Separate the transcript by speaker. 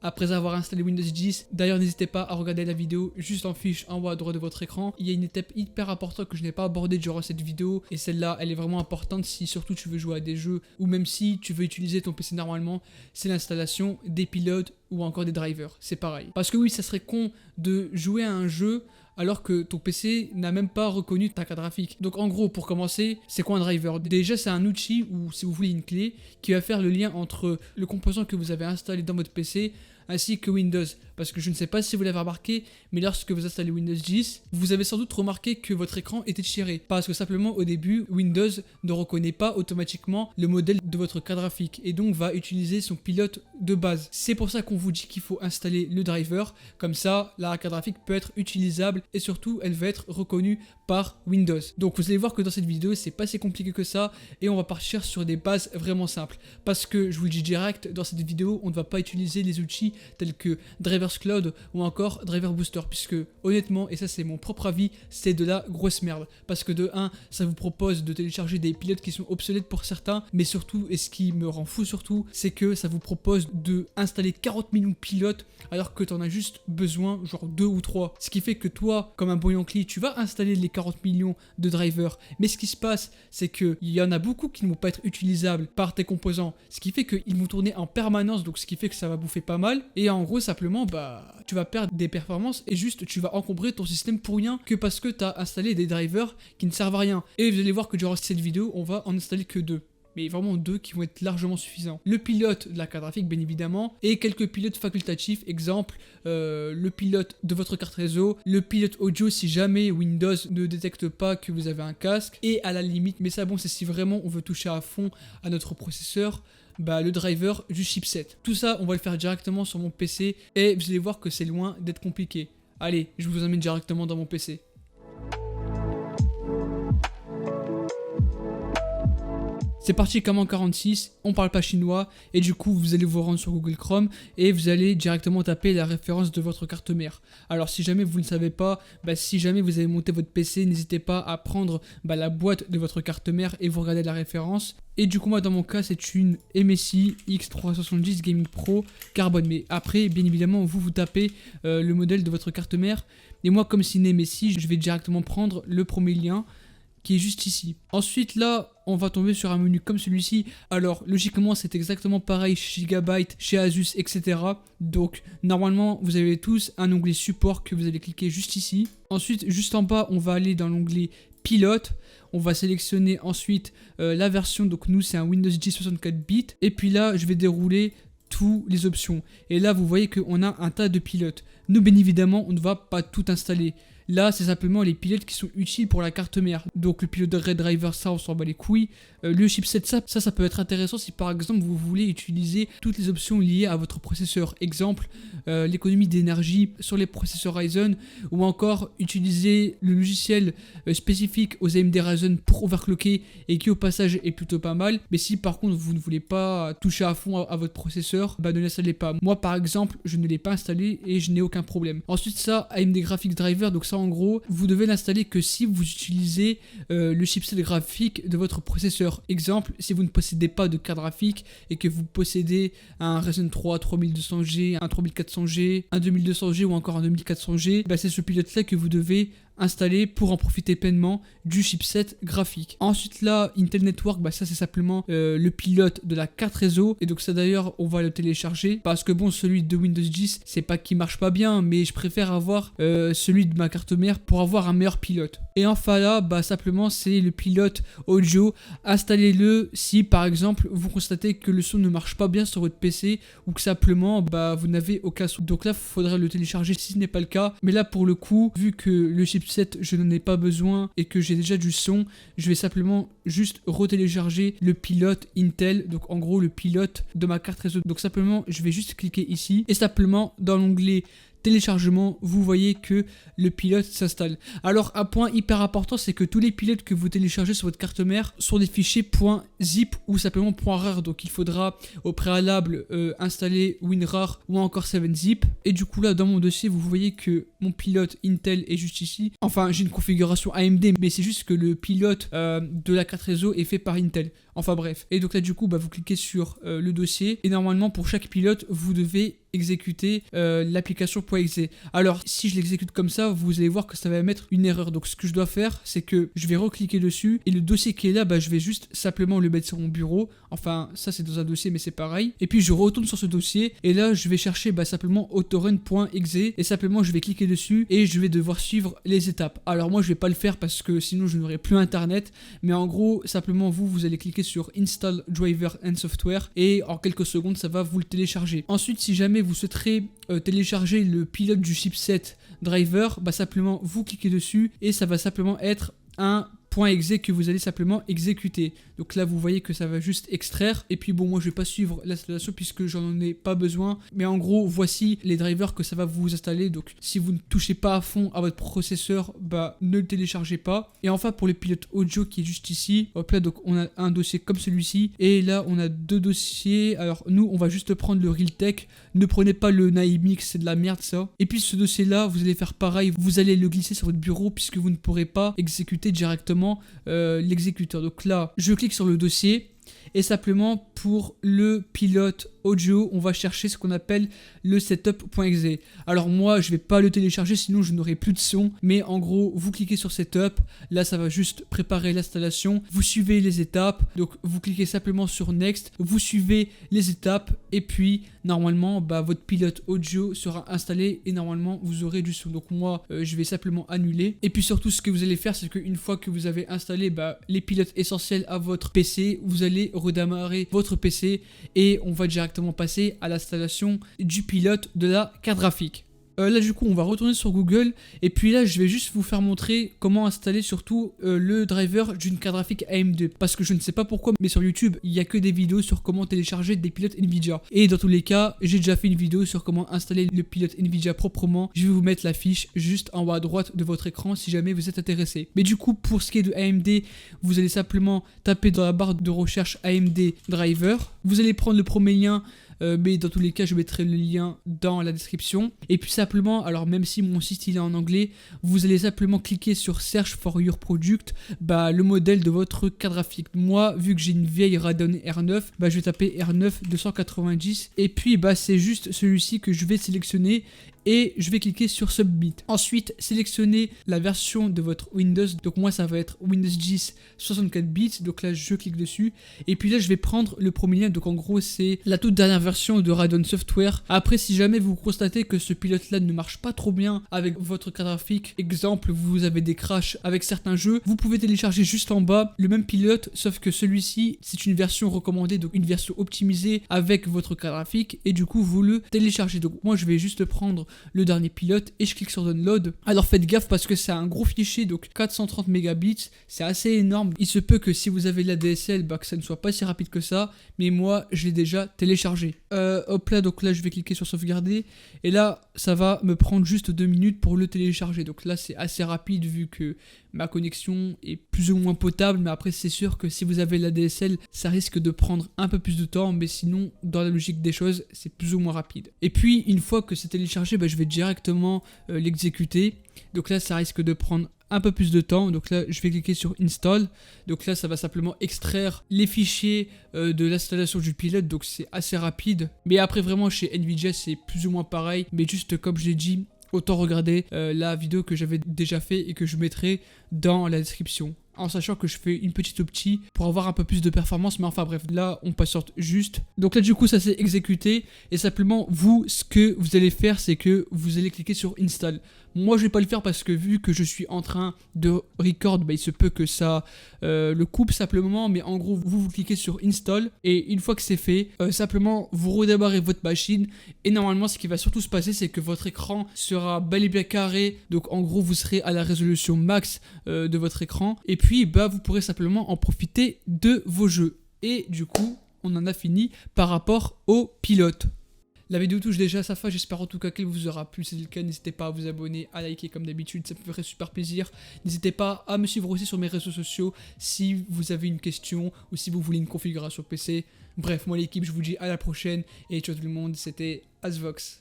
Speaker 1: après avoir installé Windows 10. D'ailleurs, n'hésitez pas à regarder la vidéo juste en fiche en haut à droite de votre écran. Il y a une étape hyper importante que je n'ai pas abordée durant cette vidéo et celle-là, elle est vraiment importante si surtout tu veux jouer à des jeux ou même si tu veux utiliser ton PC normalement, c'est l'installation des pilotes ou encore des drivers. C'est pareil. Parce que oui, ça serait con de jouer à un jeu alors que ton PC n'a même pas reconnu ta carte graphique. Donc en gros, pour commencer, c'est quoi un driver? Déjà, c'est un outil ou si vous voulez une clé qui va faire le lien entre le composant que vous avez installé dans votre PC ainsi que Windows. Parce que je ne sais pas si vous l'avez remarqué, mais lorsque vous installez Windows 10, vous avez sans doute remarqué que votre écran était tiré. Parce que simplement au début, Windows ne reconnaît pas automatiquement le modèle de votre carte graphique et donc va utiliser son pilote de base. C'est pour ça qu'on vous dit qu'il faut installer le driver, comme ça la carte graphique peut être utilisable et surtout elle va être reconnue par Windows. Donc vous allez voir que dans cette vidéo c'est pas si compliqué que ça et on va partir sur des bases vraiment simples. Parce que je vous le dis direct, dans cette vidéo on ne va pas utiliser les outils tels que Drivers Cloud ou encore Driver Booster, puisque honnêtement, et ça c'est mon propre avis, c'est de la grosse merde. Parce que de 1, ça vous propose de télécharger des pilotes qui sont obsolètes pour certains, mais surtout, et ce qui me rend fou surtout, c'est que ça vous propose de installer 40 millions de pilotes alors que tu en as juste besoin genre 2 ou 3. Ce qui fait que toi, comme un bon Yankee, tu vas installer les 40 millions de drivers, mais ce qui se passe, c'est qu'il y en a beaucoup qui ne vont pas être utilisables par tes composants, ce qui fait qu'ils vont tourner en permanence, donc ce qui fait que ça va bouffer pas mal, et en gros, simplement, tu vas perdre des performances et juste tu vas encombrer ton système pour rien que parce que tu as installé des drivers qui ne servent à rien. Et vous allez voir que durant cette vidéo, on va en installer que 2. Mais vraiment 2 qui vont être largement suffisants. Le pilote de la carte graphique bien évidemment, et quelques pilotes facultatifs, exemple le pilote de votre carte réseau, le pilote audio si jamais Windows ne détecte pas que vous avez un casque, et à la limite, mais ça bon c'est si vraiment on veut toucher à fond à notre processeur, le driver du chipset. Tout ça, on va le faire directement sur mon PC et vous allez voir que c'est loin d'être compliqué. Allez, je vous emmène directement dans mon PC. C'est parti comme en 46, on parle pas chinois et du coup vous allez vous rendre sur Google Chrome et vous allez directement taper la référence de votre carte mère. Alors si jamais vous ne savez pas, si jamais vous avez monté votre PC, n'hésitez pas à prendre la boîte de votre carte mère et vous regardez la référence. Et du coup moi dans mon cas c'est une MSI X370 Gaming Pro Carbone. Mais après bien évidemment vous tapez le modèle de votre carte mère. Et moi comme c'est une MSI, je vais directement prendre le premier lien qui est juste ici. Ensuite là on va tomber sur un menu comme celui-ci. Alors logiquement c'est exactement pareil chez Gigabyte, chez Asus, etc. Donc normalement vous avez tous un onglet support que vous allez cliquer juste ici. Ensuite juste en bas on va aller dans l'onglet pilote. On va sélectionner ensuite la version, donc nous c'est un Windows 10 64 bits. Et puis là je vais dérouler toutes les options. Et là vous voyez qu'on a un tas de pilotes. Nous bien évidemment on ne va pas tout installer. Là, c'est simplement les pilotes qui sont utiles pour la carte mère. Donc le pilote de Red Driver, ça on s'en bat les couilles. Le chipset, ça peut être intéressant si par exemple vous voulez utiliser toutes les options liées à votre processeur. Exemple, l'économie d'énergie sur les processeurs Ryzen, ou encore utiliser le logiciel spécifique aux AMD Ryzen pour overclocker et qui au passage est plutôt pas mal. Mais si par contre vous ne voulez pas toucher à fond à votre processeur, ne l'installez pas. Moi par exemple, je ne l'ai pas installé et je n'ai aucun problème. Ensuite ça, AMD Graphics Driver, donc ça en gros, vous devez l'installer que si vous utilisez le chipset graphique de votre processeur. Exemple, si vous ne possédez pas de carte graphique et que vous possédez un Ryzen 3 3200G, un 3400G, un 2200G ou encore un 2400G, c'est ce pilote-là que vous devez installé pour en profiter pleinement du chipset graphique. Ensuite là, Intel Network, ça c'est simplement le pilote de la carte réseau. Et donc ça d'ailleurs, on va le télécharger parce que bon, celui de Windows 10, c'est pas qu'il marche pas bien, mais je préfère avoir celui de ma carte mère pour avoir un meilleur pilote. Et enfin là, simplement c'est le pilote audio. Installez-le si par exemple vous constatez que le son ne marche pas bien sur votre PC ou que simplement vous n'avez aucun son. Donc là, il faudrait le télécharger si ce n'est pas le cas. Mais là pour le coup, vu que le chipset je n'en ai pas besoin et que j'ai déjà du son, je vais simplement juste retélécharger le pilote Intel, donc en gros le pilote de ma carte réseau. Donc simplement je vais juste cliquer ici et simplement dans l'onglet téléchargement, vous voyez que le pilote s'installe. Alors un point hyper important, c'est que tous les pilotes que vous téléchargez sur votre carte mère sont des fichiers .zip ou simplement .rar. Donc il faudra au préalable installer WinRAR ou encore 7zip. Et du coup là dans mon dossier, vous voyez que mon pilote Intel est juste ici. Enfin j'ai une configuration AMD, mais c'est juste que le pilote de la carte réseau est fait par Intel. Enfin bref. Et donc là du coup vous cliquez sur le dossier et normalement pour chaque pilote vous devez exécuter l'application .exe. Alors si je l'exécute comme ça, vous allez voir que ça va mettre une erreur. Donc ce que je dois faire, c'est que je vais recliquer dessus et le dossier qui est là, je vais juste simplement le mettre sur mon bureau. Enfin ça c'est dans un dossier mais c'est pareil. Et puis je retourne sur ce dossier et là je vais chercher simplement autorun.exe et simplement je vais cliquer dessus et je vais devoir suivre les étapes. Alors moi je vais pas le faire parce que sinon je n'aurai plus internet, mais en gros simplement vous allez cliquer sur Install Driver and Software et en quelques secondes ça va vous le télécharger. Ensuite si jamais vous souhaiterez télécharger le pilote du chipset driver, simplement vous cliquez dessus et ça va simplement être un .exe que vous allez simplement exécuter. Donc là vous voyez que ça va juste extraire et puis bon moi je vais pas suivre l'installation puisque j'en ai pas besoin, mais en gros voici les drivers que ça va vous installer. Donc si vous ne touchez pas à fond à votre processeur, ne le téléchargez pas. Et enfin pour le pilote audio qui est juste ici, hop là, donc on a un dossier comme celui-ci et là on a deux dossiers. Alors nous on va juste prendre le Realtek, ne prenez pas le Naimix, c'est de la merde ça. Et puis ce dossier là vous allez faire pareil, vous allez le glisser sur votre bureau puisque vous ne pourrez pas exécuter directement l'exécuteur. Donc là je clique sur le dossier et simplement pour le pilote audio on va chercher ce qu'on appelle le setup.exe. Alors moi je vais pas le télécharger sinon je n'aurai plus de son, mais en gros vous cliquez sur setup, là ça va juste préparer l'installation, vous suivez les étapes, donc vous cliquez simplement sur next, vous suivez les étapes et puis normalement votre pilote audio sera installé et normalement vous aurez du son. Donc moi je vais simplement annuler et puis surtout ce que vous allez faire c'est qu'une fois que vous avez installé les pilotes essentiels à votre PC, vous allez redémarrer votre PC et on va directement passer à l'installation du pilote de la carte graphique. Là du coup on va retourner sur Google et puis là je vais juste vous faire montrer comment installer surtout le driver d'une carte graphique AMD, parce que je ne sais pas pourquoi mais sur YouTube il n'y a que des vidéos sur comment télécharger des pilotes Nvidia et dans tous les cas j'ai déjà fait une vidéo sur comment installer le pilote Nvidia proprement. Je vais vous mettre la fiche juste en bas à droite de votre écran si jamais vous êtes intéressé. Mais du coup pour ce qui est de AMD, vous allez simplement taper dans la barre de recherche AMD driver, vous allez prendre le premier lien mais dans tous les cas je mettrai le lien dans la description. Et puis simplement, alors même si mon site il est en anglais, vous allez simplement cliquer sur Search for your product, le modèle de votre carte graphique. Moi vu que j'ai une vieille Radeon R9, je vais taper R9 290 et puis c'est juste celui-ci que je vais sélectionner et je vais cliquer sur Submit. Ensuite, sélectionnez la version de votre Windows. Donc moi, ça va être Windows 10 64 bits. Donc là, je clique dessus. Et puis là, je vais prendre le premier lien. Donc en gros, c'est la toute dernière version de Radeon Software. Après, si jamais vous constatez que ce pilote-là ne marche pas trop bien avec votre carte graphique, exemple, vous avez des crashs avec certains jeux, vous pouvez télécharger juste en bas le même pilote, sauf que celui-ci, c'est une version recommandée, donc une version optimisée avec votre carte graphique. Et du coup, vous le téléchargez. Donc moi, je vais juste prendre le dernier pilote et je clique sur download. Alors faites gaffe parce que c'est un gros fichier, donc 430 mégabits, c'est assez énorme. Il se peut que si vous avez la DSL, que ça ne soit pas si rapide que ça, mais moi je l'ai déjà téléchargé. Hop là, donc là je vais cliquer sur sauvegarder et là ça va me prendre juste 2 minutes pour le télécharger. Donc là c'est assez rapide vu que ma connexion est plus ou moins potable, mais après c'est sûr que si vous avez la DSL ça risque de prendre un peu plus de temps, mais sinon dans la logique des choses c'est plus ou moins rapide. Et puis une fois que c'est téléchargé, je vais directement l'exécuter. Donc là ça risque de prendre un peu plus de temps. Donc là je vais cliquer sur install. Donc là ça va simplement extraire les fichiers de l'installation du pilote, donc c'est assez rapide. Mais après vraiment chez Nvidia c'est plus ou moins pareil, mais juste comme je l'ai dit, autant regarder la vidéo que j'avais déjà fait et que je mettrai dans la description, en sachant que je fais une petite optie pour avoir un peu plus de performance, mais enfin bref, là on patiente juste. Donc là du coup ça s'est exécuté et simplement vous, ce que vous allez faire c'est que vous allez cliquer sur install. Moi je vais pas le faire parce que vu que je suis en train de record, il se peut que ça le coupe simplement, mais en gros vous cliquez sur install et une fois que c'est fait, simplement vous redémarrez votre machine et normalement ce qui va surtout se passer c'est que votre écran sera bel et bien carré, donc en gros vous serez à la résolution max de votre écran et puis vous pourrez simplement en profiter de vos jeux. Et du coup on en a fini par rapport au pilote. La vidéo touche déjà à sa fin, j'espère en tout cas qu'elle vous aura plu. Si c'est le cas, n'hésitez pas à vous abonner, à liker comme d'habitude, ça me ferait super plaisir. N'hésitez pas à me suivre aussi sur mes réseaux sociaux si vous avez une question ou si vous voulez une configuration PC. Bref, moi l'équipe, je vous dis à la prochaine et ciao tout le monde, c'était Asvox.